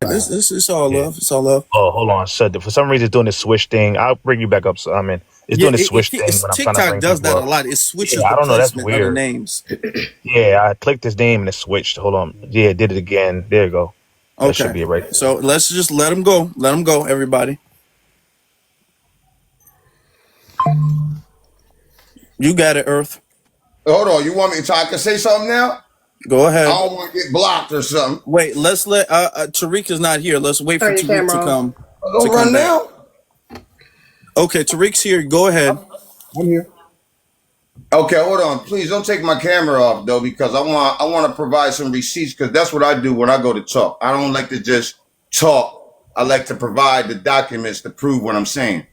This is all Yeah. love. It's all love. Oh, hold on. So for some reason, it's doing this switch thing. I'll bring you back up. So, I mean, it's Yeah, doing this switch thing it's when I'm trying to TikTok bring does people that a up. lot. It switches Yeah, the I don't know. That's placement of the weird. names. Yeah, I clicked his name and it switched. Hold on. Yeah, it did it again. There you go. That should Okay, be it right there. so let's just let him go. Let him go, everybody. You got it, Earth. Hold on, you want me to I can say something now? Go I ahead. don't want to get blocked or something. Wait, let's let Tariq is not here. Let's wait for Turn your Tariq camera off. Don't run back. now. Okay, Tariq's here. Go ahead. I'm here. Okay, hold on. Please don't take my camera off though, because I want to provide some receipts because that's what I do when I go to talk. I don't like to just talk. I like to provide the documents to prove what I'm saying.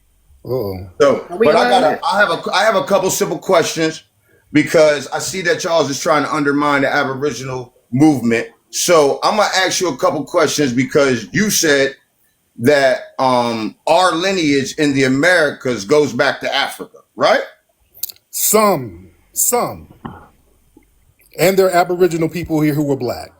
Oh, So, Are we but learning? I have a couple simple questions because I see that y'all is trying to undermine the Aboriginal movement. So I'm gonna ask you a couple questions because you said that our lineage in the Americas goes back to Africa, right? some, and there are Aboriginal people here who were black.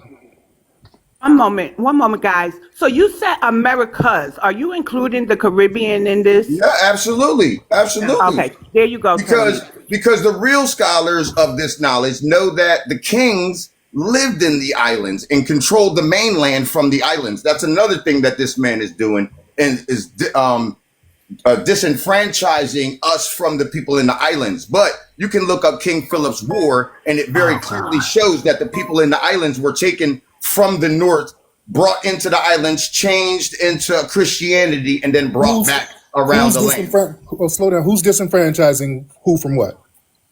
One moment, guys. So you said Americas. Are you including the Caribbean in this? Yeah, absolutely, absolutely. Okay, there you go, Because Tony. because the real scholars of this knowledge know that the kings lived in the islands and controlled the mainland from the islands. That's another thing that this man is doing and is disenfranchising us from the people in the islands. But you can look up King Philip's War, and it very clearly shows that the people in the islands were taken from the north, brought into the islands, changed into Christianity, and then brought back around the land. Slow down. Who's disenfranchising who from what?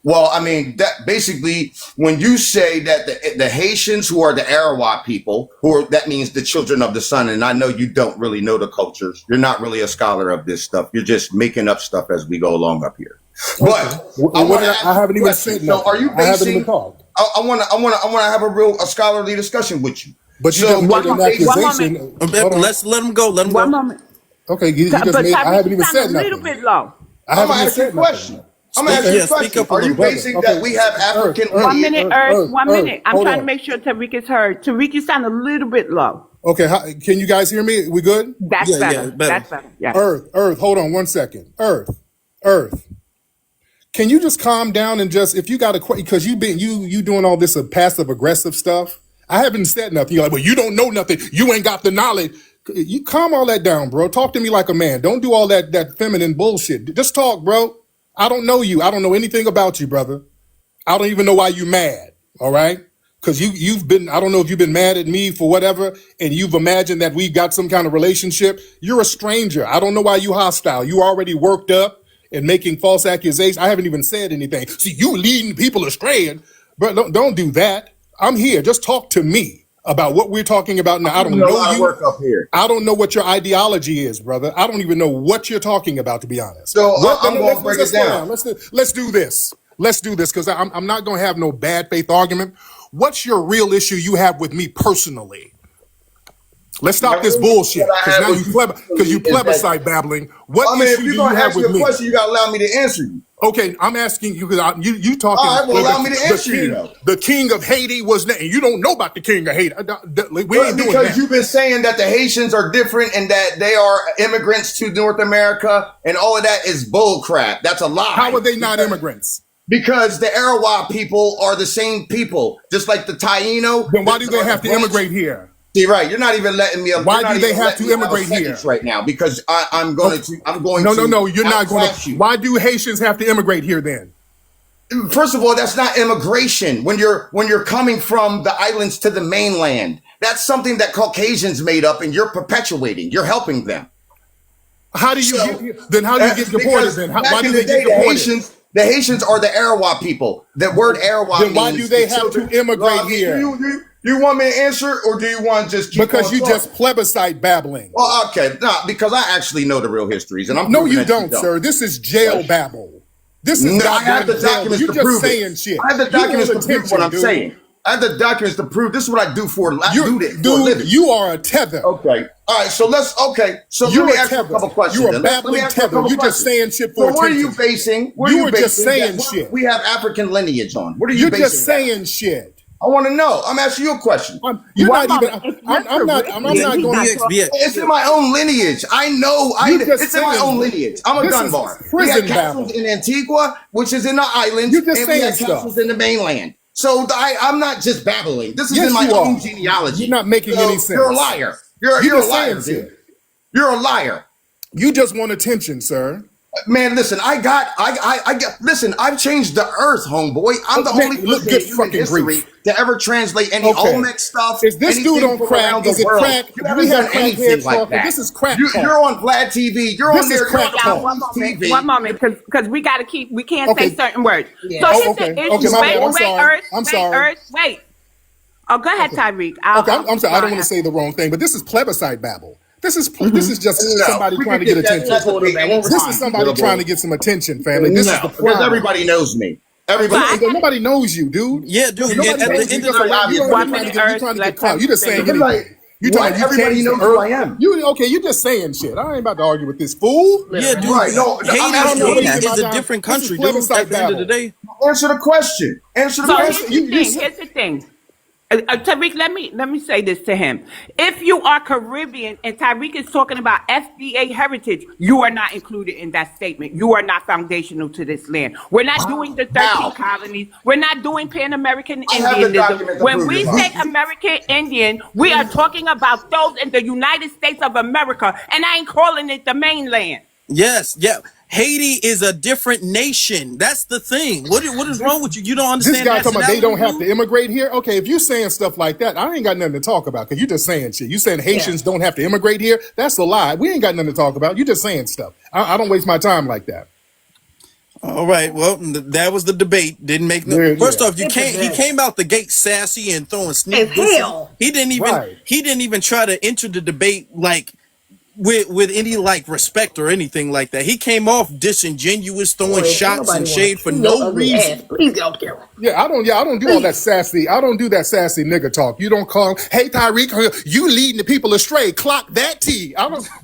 Well, I mean, that basically, when you say that the Haitians, who are the Arawat people, that means the children of the sun, and I know you don't really know the cultures. You're not really a scholar of this stuff. You're just making up stuff as we go along up here. But I haven't even said nothing. So, are you I haven't even basing? talked. I want to have a scholarly discussion with you. But you So, just are made you an basing? accusation. Hold on. Let's let him go. Let him One go. moment. Okay, you just But made. I Tyrese, haven't you even sound said a little nothing. bit low. I I'm haven't gonna even ask you a said question. nothing. I'm gonna ask you a Speak question. up a Are you little bit. basing that we have African Earth, 1 lineage? minute, Earth. 1 minute. I'm hold trying to on. make sure Tariq is heard. Tariq, you sound a little bit low. Okay, can you guys hear me? We good? That's Yeah, better. better. That's better. Yeah. Earth, hold on 1 second. Earth. Can you just calm down and just, if you got a question, because you doing all this passive aggressive stuff. I haven't said nothing. You're like, well, you don't know nothing. You ain't got the knowledge. You calm all that down, bro. Talk to me like a man. Don't do all that feminine bullshit. Just talk, bro. I don't know you. I don't know anything about you, brother. I don't even know why you mad. All right. Because you've been, I don't know if you've been mad at me for whatever, and you've imagined that we've got some kind of relationship. You're a stranger. I don't know why you hostile. You already worked up and making false accusations. I haven't even said anything. See, you leading people astray. But don't do that. I'm here. Just talk to me about what we're talking about now. I don't doing a know lot of you. work up here. I don't know what your ideology is, brother. I don't even know what you're talking about, to be honest. So I'm No, going to break it slow down. Let's do this. Let's do this because I'm not going to have no bad faith argument. What's your real issue you have with me personally? Let's stop this bullshit because now you plebiscite babbling. What If issue you're do going you to have ask me with a me? question, you got to allow me to answer you. Okay, I'm asking you because you talking. All right, well, allow me to answer you, though. The king of Haiti was, and you don't know about the king of Haiti. We ain't doing Because that. you've been saying that the Haitians are different and that they are immigrants to North America, and all of that is bull crap. That's a lie. How are they not immigrants? Because the Arawat people are the same people, just like the Taino. Then why do they have to immigrate here? See, right? You're not even letting me. Why do they have to immigrate here right now? Because I'm going to. No. You're not going to. Why do Haitians have to immigrate here then? First of all, that's not immigration. When you're coming from the islands to the mainland, that's something that Caucasians made up, and you're perpetuating. You're helping them. How do you get deported then? Why do they get deported? The Haitians are the Arawat people. The word Arawat. Then why do they have to immigrate here? You want me to answer, or do you want to just keep because you talking? just plebiscite babbling? Well, okay, because I actually know the real histories, and I'm no, you don't, sir. This is jail babble. This is I have the documents to prove it. Shit. I have the documents to prove what I'm saying. I have the documents to prove this is what I do for a living. You are a tether. Okay. All right. So you're let me ask you a couple questions. You're a babbling tether. You're just saying shit for attention. What are you basing? You were just saying shit. We have African lineage on. What are you You're basing? just saying shit. I want to know. I'm asking you a question. You're One not even. moment. If you're I'm not Caribbean, he's going. not BX, talking BX. It's in my own lineage. I know. You just It's in my saying own lineage. I'm a this gun is bar. We prison had castles babble. in Antigua, which is in the islands, You just and we saying had castles stuff. in the mainland. So I'm not just babbling. This is Yes, in my you own are. genealogy. You're not making any sense. You're a liar. You You're a just liar, saying dude. shit. You're a liar. You just want attention, sir. Man, listen, listen, I've changed the earth, homeboy. I'm the Man, only look, person good in human fucking history grief. to ever translate any Okay. Olmec stuff, Is this dude anything on from crack? around Is the it world. crack? You We haven't have done anything crackheads like talking. that. This is crack talk. You're on Vlad TV. You're This on is there. crack You're talk. on one police moment, TV. one moment, because we got to keep. We can't Okay. say certain words. Yeah. So Oh, here's okay. the issue. Okay, my bad. I'm Wait, sorry. Earth. I'm Wait, sorry. Earth. Wait. Oh, go ahead, Tariq. Okay, I'm sorry. I don't want to say the wrong thing, but this is plebiscite babble. This is just No, somebody we trying to can get get that. attention. That's okay. This is somebody trying to get some attention, family. This is the No, because problem. everybody knows me. So Everybody. I got Nobody knows you, dude. Yeah, dude. And Nobody at knows the you. end of Just the like you obvious. don't One trying to minute, get, you Earth. trying to Let get caught. You just saying Tariq anything. You What? talking about you Everybody changed knows the who earth. I am. You just saying shit. I ain't about to argue with this fool. yeah, dude. Right. No, I'm asking you. Haiti wasting my is a time. different This is country, dude. plebiscite At the end of the babble. day. Answer the question. Answer the So question. here's the thing. Tariq, let me say this to him. If you are Caribbean and Tariq is talking about FBA heritage, you are not included in that statement. You are not foundational to this land. We're not doing the 13 How? colonies. We're not doing Pan American I have the Indianism. document to When prove we your say point. American Indian, we are talking about those in the United States of America, and I ain't calling it the mainland. Yes, yeah. Haiti is a different nation. That's the thing. What is wrong with you? You don't This understand guy talking about they don't have to nationality, immigrate here. Okay, if you saying stuff like that, I ain't got nothing to talk about because you just saying shit. You saying Haitians don't have to immigrate here? That's a lie. We ain't got nothing to talk about. You just saying stuff. I don't waste my time like that. All right. Well, that was the debate. Didn't make no. Yeah, First yeah. off, you can't. He came out the gate sassy and throwing sneak As disses. hell. He didn't even. Right. He didn't even try to enter the debate like with any like respect or anything like that. He came off disingenuous, throwing shots and shade for no reason. Please get off camera. I don't do all that sassy. I don't do that sassy nigga talk. You don't call, hey Tyreek, you leading the people astray. Clock that T.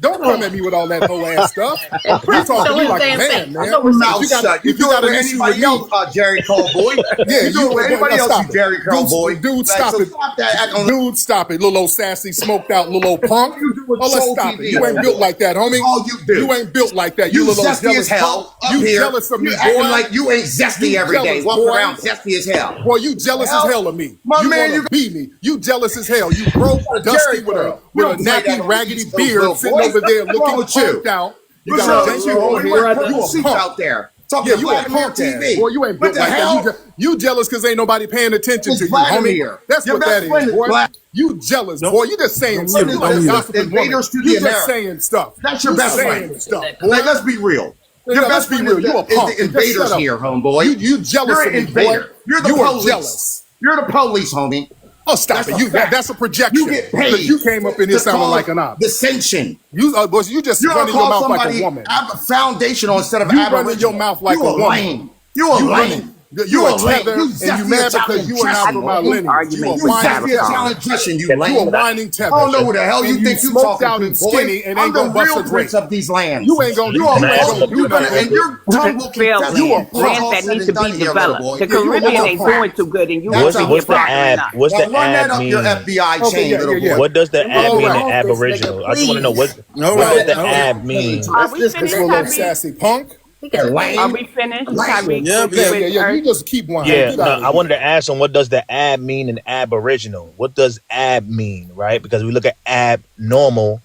Don't come at me with all that whole ass stuff. You talking to me like a man, man. Mouth shut. You do it with anybody else, Jerry Cole boy. Yeah, You do it with anybody else, you Jerry Cole boy. Dude, stop it. Stop that. Act on Dude, stop it. Little old sassy, smoked out little old punk. You do with Oh, let's Soul stop TV. it. You ain't built like that, homie. Oh, you do. You ain't built like that. You You little zesty jealous as hell. punk. Up You here. jealous of me, You acting boy. like you ain't zesty You every day. jealous, Walking boy. around zesty as hell. Boy, you jealous as hell of me. My you man, wanna you- be me. You jealous as hell. You broke, dusty Jerry with a curl. You don't play that nappy, on raggedy East Coast, beard, little sitting boy. over there What's wrong looking with you? punked out. You What's got wrong a with janky you? old You're head. a You a seats punk. out there. Talking Yeah, to you a Vladimir punk ass. TV. Boy, you ain't What built the like hell? that. You jealous because ain't nobody paying attention It's to you, homie. Vladimir. That's Your what best that friend is, is boy. Vlad. You jealous, Don't- boy. You just saying don't stuff. mute it, You don't a mute it. gossiping woman. Invaders to the You just America. saying stuff. That's your You best saying friend. stuff, boy. Like, let's be real. Yeah, Your let's best be friend real. is You a the punk. Just invaders shut up. here, homeboy. You jealous You're of an me, invader. boy. You're the You are police. jealous. You're the police, homie. Oh, stop That's it. a fact. That's a projection. You get paid. Because you came up in here to sounding cause like an op. dissension. Boy, you just You're running gonna your call mouth like a somebody woman. foundational instead of You aboriginal. running your mouth like you a woman. lame. You a You lame. running. You a tether, You and you zesty mad Italian because you are not dressing, from my boy. lineage. You a You whining zesty Italian dressing, you You a lame. whining tether. I don't know who the hell you And think you smoked talking out to, and boy. skinny and I'm ain't the gonna bust real a prince grape. of these lands. You ain't gonna You do are nothing. you're gonna, and your tongue will Failed confess You a land, when it's land all that said needs to and done be here, little developed. boy. The you a Caribbean little ain't punk. doing too good, and you That's over a here What's the fact. firing ab? up. What's Now the run that ab up your mean? FBI Okay, chain, yeah, little yeah, yeah. boy. What does the ab All mean right. in Aboriginal? I just want to know what All does right. the All right. ab mean? Are we This finished, little old Tariq? sassy punk. You're lame. Are we finished, Tariq? Yeah, with- yeah, with Yeah. You Earth? just keep whining. Yeah, Get no, out of I wanted here. to ask him what does the ab mean in Aboriginal? What does ab mean, right? Because we look at abnormal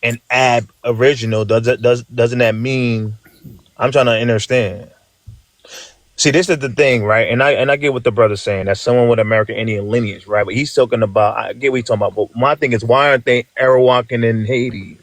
and aboriginal. Doesn't that mean? I'm trying to understand. See, this is the thing, right? And I get what the brother's saying. That's someone with American Indian lineage, right? But he's talking about. I get what he's talking about. But my thing is, why aren't they Arawakking in Haiti?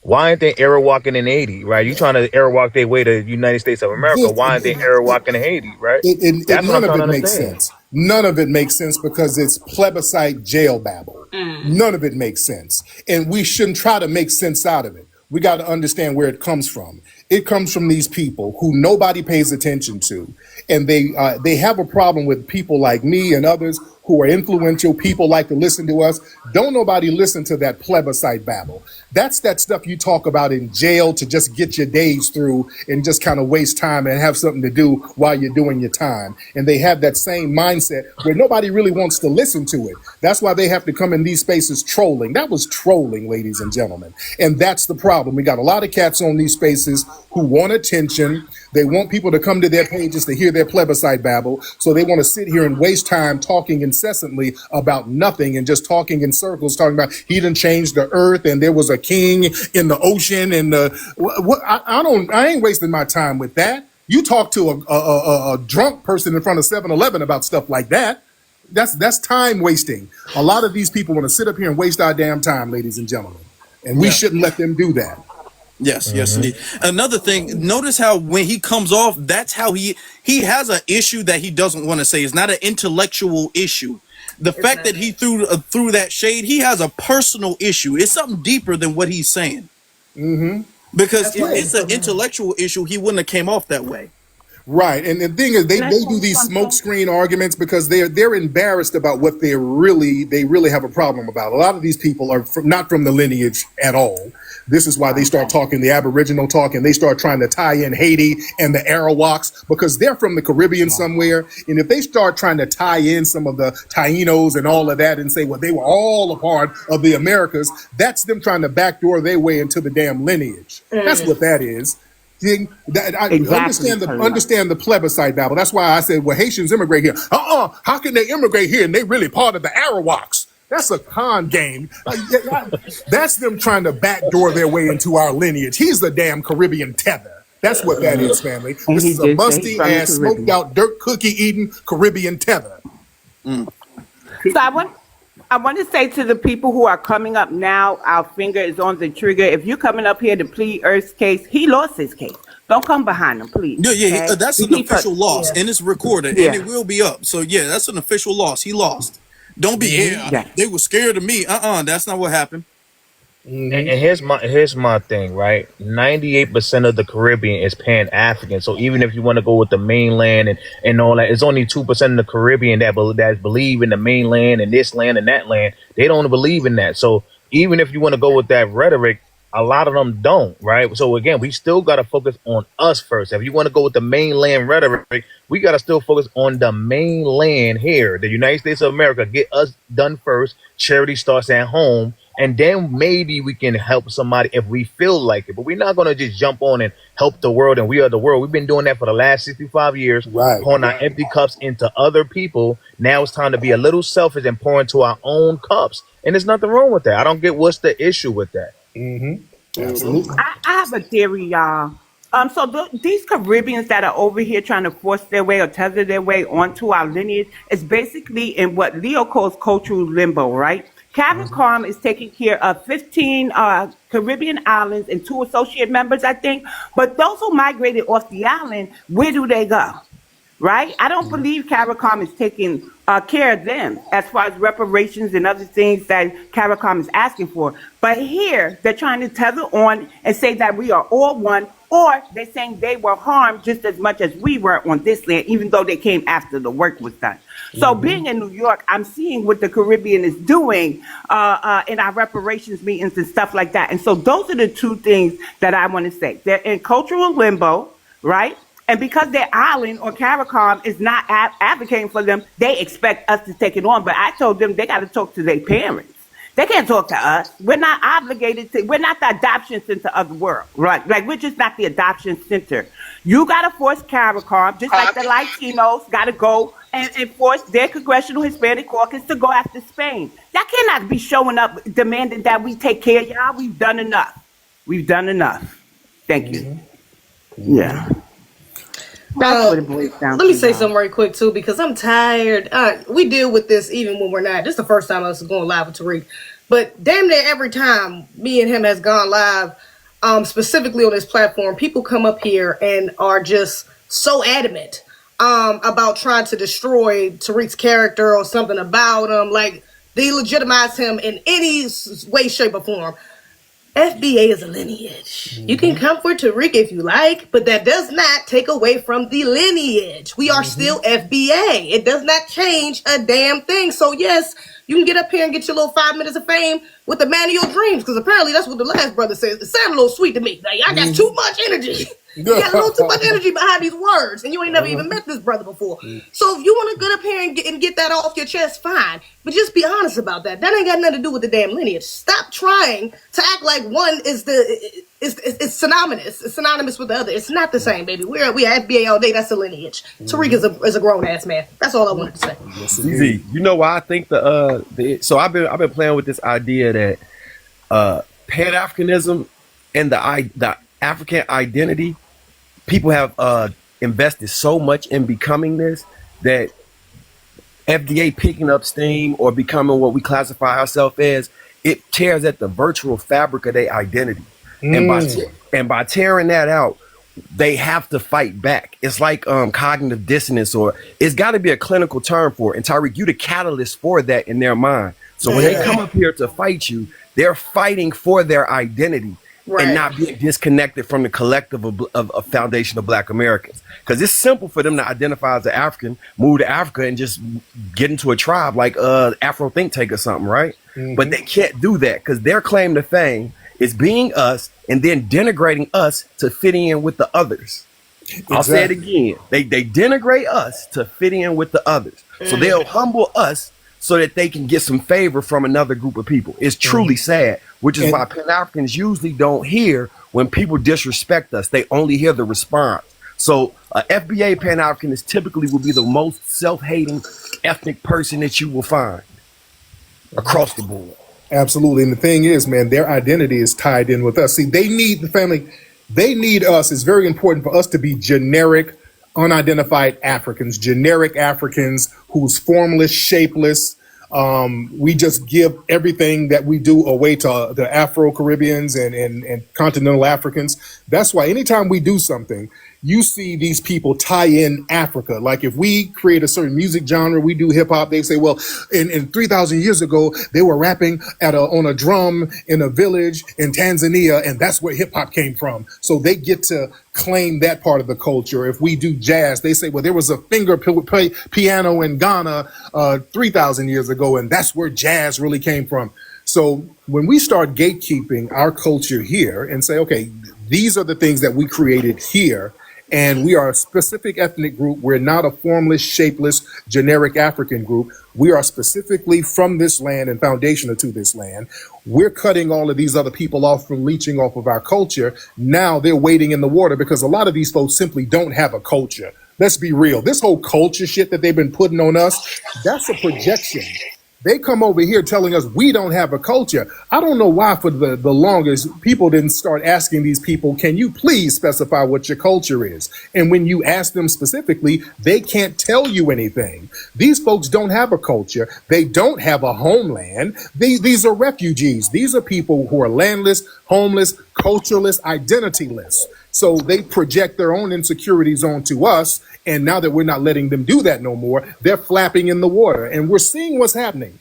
Why aren't they Arawakking in Haiti, right? You trying to Arawak their way to the United States of America. Why aren't they Arawakking in Haiti, right? That's what I'm None of trying to it makes understand. sense. None of it makes sense because it's plebiscite jail babble. None of it makes sense. And we shouldn't try to make sense out of it. We got to understand where it comes from. It comes from these people who nobody pays attention to, and they have a problem with people like me and others who are influential. People like to listen to us. Don't nobody listen to that plebiscite babble. That's that stuff you talk about in jail to just get your days through and just kind of waste time and have something to do while you're doing your time. And they have that same mindset where nobody really wants to listen to it. That's why they have to come in these spaces trolling. That was trolling, ladies and gentlemen. And that's the problem. We got a lot of cats on these spaces who want attention. They want people to come to their pages to hear their plebiscite babble. So they want to sit here and waste time talking incessantly about nothing and just talking in circles, talking about he done changed the earth and there was a king in the ocean and I ain't wasting my time with that. You talk to a drunk person in front of 7-Eleven about stuff like that. That's time wasting. A lot of these people want to sit up here and waste our damn time, ladies and gentlemen. And we shouldn't let them do that. Yes, yes, indeed. Another thing, notice how when he comes off, that's how he has an issue that he doesn't want to say. It's not an intellectual issue. The fact that he threw that shade, he has a personal issue. It's something deeper than what he's saying. Because if it's an intellectual issue, he wouldn't have came off that way. Right, and the thing is, they do these smokescreen arguments because they're embarrassed about what they really have a problem about. A lot of these people are not from the lineage at all. This is why they start talking the Aboriginal talk, and they start trying to tie in Haiti and the Arawaks because they're from the Caribbean somewhere. And if they start trying to tie in some of the Tainos and all of that and say, well, they were all a part of the Americas, that's them trying to backdoor their way into the damn lineage. That's what that is. Understand the plebiscite babble. That's why I said, well, Haitians immigrate here. How can they immigrate here and they really part of the Arawaks? That's a con game. That's them trying to backdoor their way into our lineage. He's the damn Caribbean tether. That's what that is, family. This is a musty ass, smoked out, dirt cookie eating Caribbean tether. So I want to say to the people who are coming up now, our finger is on the trigger. If you're coming up here to plead Earth's case, he lost his case. Don't come behind him, please. Yeah, that's an official loss, and it's recorded, and it will be up. So, yeah, that's an official loss. He lost. Don't be they were scared of me. That's not what happened. And here's my thing, right? 98% of the Caribbean is Pan-African. So even if you want to go with the mainland and all that, it's only 2% of the Caribbean that believe in the mainland and this land and that land. They don't believe in that. So even if you want to go with that rhetoric, a lot of them don't, right? So again, we still got to focus on us first. If you want to go with the mainland rhetoric, we got to still focus on the mainland here. The United States of America, get us done first. Charity starts at home. And then maybe we can help somebody if we feel like it. But we're not going to just jump on and help the world and we are the world. We've been doing that for the last 65 years, pouring our empty cups into other people. Now it's time to be a little selfish and pour into our own cups. And there's nothing wrong with that. I don't get what's the issue with that. Absolutely. I have a theory, y'all. These Caribbeans that are over here trying to force their way or tether their way onto our lineage is basically in what Leo calls cultural limbo, right? CARICOM is taking care of 15 Caribbean islands and 2 associate members, I think. But those who migrated off the island, where do they go? Right? I don't believe CARICOM is taking care of them as far as reparations and other things that CARICOM is asking for. But here, they're trying to tether on and say that we are all one, or they're saying they were harmed just as much as we were on this land, even though they came after the work was done. So being in New York, I'm seeing what the Caribbean is doing in our reparations meetings and stuff like that. And so those are the 2 things that I want to say. They're in cultural limbo, right? And because their island or CARICOM is not advocating for them, they expect us to take it on. But I told them they got to talk to their parents. They can't talk to us. We're not obligated to. We're not the adoption center of the world, right? Like, we're just not the adoption center. You got to force CARICOM, just like the Latinos got to go and force their Congressional Hispanic Caucus to go after Spain. That cannot be showing up demanding that we take care of y'all. We've done enough. We've done enough. Thank you. Yeah. Let me say something right quick too, because I'm tired. We deal with this even when we're not. This is the first time I was going live with Tariq, but damn near every time me and him has gone live, specifically on this platform, people come up here and are just so adamant about trying to destroy Tariq's character or something about him. Like, they legitimize him in any way, shape, or form. FBA is a lineage. You can come for Tariq if you like, but that does not take away from the lineage. We are still FBA. It does not change a damn thing. So yes, you can get up here and get your little 5 minutes of fame with the man of your dreams, because apparently that's what the last brother says. It sounded a little sweet to me. Like, I got too much energy. You got a little too much energy behind these words, and you ain't never even met this brother before. So if you want to get up here and get that off your chest, fine. But just be honest about that. That ain't got nothing to do with the damn lineage. Stop trying to act like one is it's synonymous. It's synonymous with the other. It's not the same, baby. We are FBA all day. That's a lineage. Tariq is a grown ass man. That's all I wanted to say. Easy. You know why I think so I've been playing with this idea that Pan Africanism and the African identity, people have invested so much in becoming this that FDA picking up steam or becoming what we classify ourselves as, it tears at the virtual fabric of their identity. And by tearing that out, they have to fight back. It's like cognitive dissonance, or it's got to be a clinical term for it. And Tariq, you the catalyst for that in their mind. So when they come up here to fight you, they're fighting for their identity. Right. And not being disconnected from the collective of a foundation of Black Americans. Because it's simple for them to identify as an African, move to Africa, and just get into a tribe like Afro Think Tank or something, right? But they can't do that because their claim to fame is being us and then denigrating us to fit in with the others. I'll say it again. They denigrate us to fit in with the others. So they'll humble us so that they can get some favor from another group of people. It's truly sad, which is why Pan-Africans usually don't hear when people disrespect us. They only hear the response. So FBA Pan-Africanist typically will be the most self-hating ethnic person that you will find across the board. Absolutely. And the thing is, man, their identity is tied in with us. See, they need the family. They need us. It's very important for us to be generic, unidentified Africans, generic Africans who's formless, shapeless. We just give everything that we do away to the Afro-Caribbeans and continental Africans. That's why anytime we do something, you see these people tie in Africa. Like if we create a certain music genre, we do hip hop, they say, well, in 3,000 years ago, they were rapping on a drum in a village in Tanzania, and that's where hip hop came from. So they get to claim that part of the culture. If we do jazz, they say, well, there was a finger piano in Ghana 3,000 years ago, and that's where jazz really came from. So when we start gatekeeping our culture here and say, okay, these are the things that we created here, and we are a specific ethnic group. We're not a formless, shapeless, generic African group. We are specifically from this land and foundational to this land. We're cutting all of these other people off from leeching off of our culture. Now they're wading in the water because a lot of these folks simply don't have a culture. Let's be real. This whole culture shit that they've been putting on us, that's a projection. They come over here telling us we don't have a culture. I don't know why for the longest people didn't start asking these people, can you please specify what your culture is? And when you ask them specifically, they can't tell you anything. These folks don't have a culture. They don't have a homeland. These are refugees. These are people who are landless, homeless, cultureless, identityless. So they project their own insecurities onto us. And now that we're not letting them do that no more, they're flapping in the water. And we're seeing what's happening.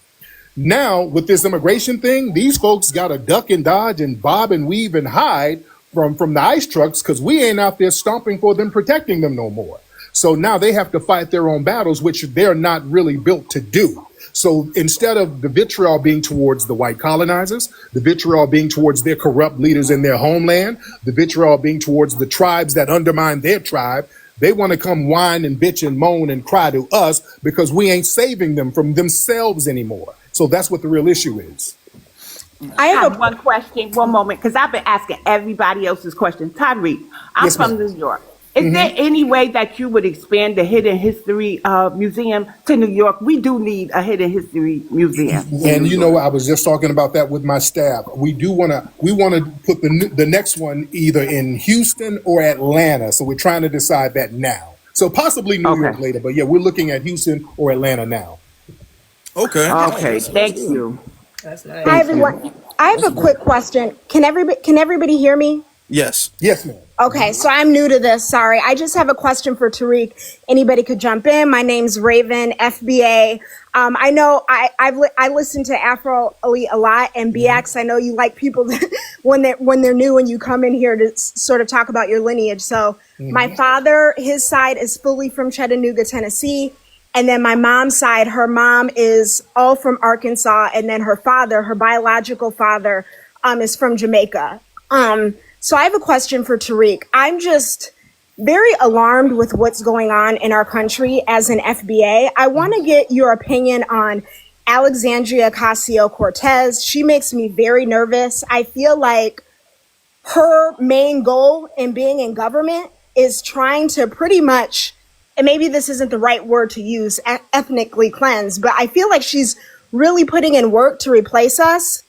Now, with this immigration thing, these folks got to duck and dodge and bob and weave and hide from the ICE trucks because we ain't out there stomping for them, protecting them no more. So now they have to fight their own battles, which they're not really built to do. So instead of the vitriol being towards the white colonizers, the vitriol being towards their corrupt leaders in their homeland, the vitriol being towards the tribes that undermine their tribe, they want to come whine and bitch and moan and cry to us because we ain't saving them from themselves anymore. So that's what the real issue is. I have one question, one moment, because I've been asking everybody else's questions. Tariq, I'm from New York. Is there any way that you would expand the Hidden History Museum to New York? We do need a Hidden History Museum. And you know, I was just talking about that with my staff. We want to put the next one either in Houston or Atlanta. So we're trying to decide that now. So possibly New York later, but yeah, we're looking at Houston or Atlanta now. Okay. Okay. Thank you. That's nice. Hi everyone. I have a quick question. Can everybody hear me? Yes. Yes, ma'am. Okay, so I'm new to this. Sorry. I just have a question for Tariq. Anybody could jump in. My name's Raven, FBA. I know I listen to Afro Elite a lot and BX. I know you like people that, when they're new and you come in here to sort of talk about your lineage. So my father, his side is fully from Chattanooga, Tennessee. And then my mom's side, her mom is all from Arkansas. And then her father, her biological father, is from Jamaica. So I have a question for Tariq. I'm just very alarmed with what's going on in our country as an FBA. I want to get your opinion on Alexandria Ocasio-Cortez. She makes me very nervous. I feel like her main goal in being in government is trying to pretty much, and maybe this isn't the right word to use, ethnically cleanse, but I feel like she's really putting in work to replace us.